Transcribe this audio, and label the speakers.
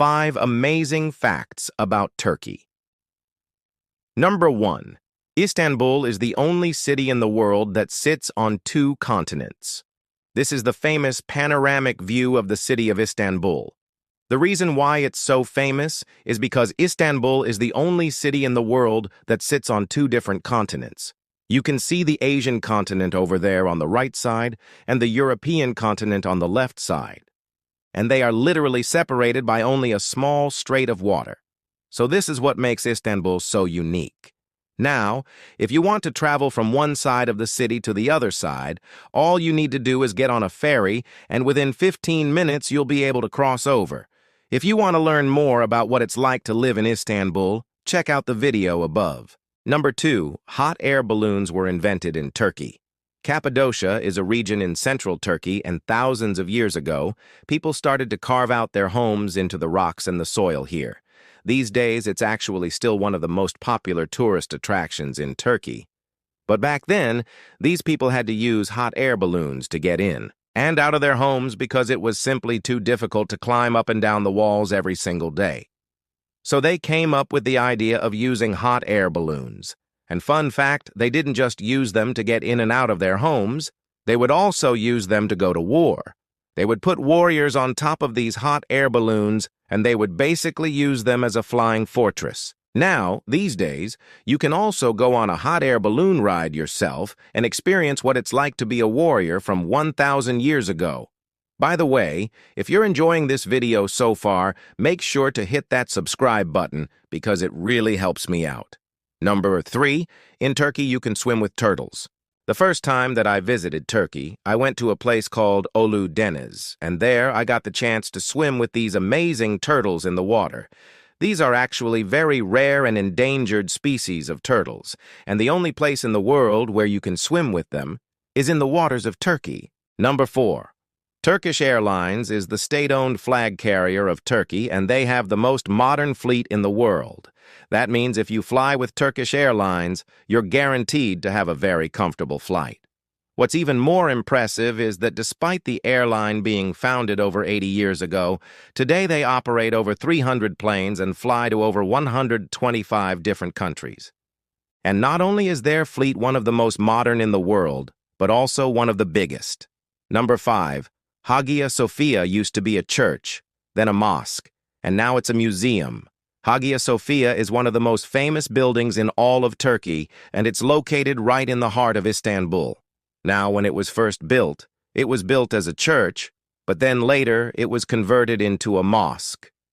Speaker 1: 5 amazing facts about Turkey. Number 1. Istanbul is the only city in the world that sits on 2 continents. This is the famous panoramic view of the city of Istanbul. The reason why it's so famous is because Istanbul is the only city in the world that sits on 2 different continents. You can see the Asian continent over there on the right side and the European continent on the left side. And they are literally separated by only a small strait of water. So this is what makes Istanbul so unique. Now, if you want to travel from one side of the city to the other side, all you need to do is get on a ferry, and within 15 minutes you'll be able to cross over. If you want to learn more about what it's like to live in Istanbul, check out the video above. Number 2. Hot air balloons were invented in Turkey. Cappadocia is a region in central Turkey, and thousands of years ago, people started to carve out their homes into the rocks and the soil here. These days, it's actually still one of the most popular tourist attractions in Turkey. But back then, these people had to use hot air balloons to get in and out of their homes because it was simply too difficult to climb up and down the walls every single day. So they came up with the idea of using hot air balloons. And fun fact, they didn't just use them to get in and out of their homes, they would also use them to go to war. They would put warriors on top of these hot air balloons, and they would basically use them as a flying fortress. Now, these days, you can also go on a hot air balloon ride yourself and experience what it's like to be a warrior from 1,000 years ago. By the way, if you're enjoying this video so far, make sure to hit that subscribe button because it really helps me out. Number 3. In Turkey, you can swim with turtles. The first time that I visited Turkey, I went to a place called Ulu Deniz, and there I got the chance to swim with these amazing turtles in the water. These are actually very rare and endangered species of turtles, and the only place in the world where you can swim with them is in the waters of Turkey. Number 4. Turkish Airlines is the state-owned flag carrier of Turkey, and they have the most modern fleet in the world. That means if you fly with Turkish Airlines, you're guaranteed to have a very comfortable flight. What's even more impressive is that despite the airline being founded over 80 years ago, today they operate over 300 planes and fly to over 125 different countries. And not only is their fleet one of the most modern in the world, but also one of the biggest. Number 5. Hagia Sophia used to be a church, then a mosque, and now it's a museum. Hagia Sophia is one of the most famous buildings in all of Turkey, and it's located right in the heart of Istanbul. Now, when it was first built, it was built as a church, but then later it was converted into a mosque.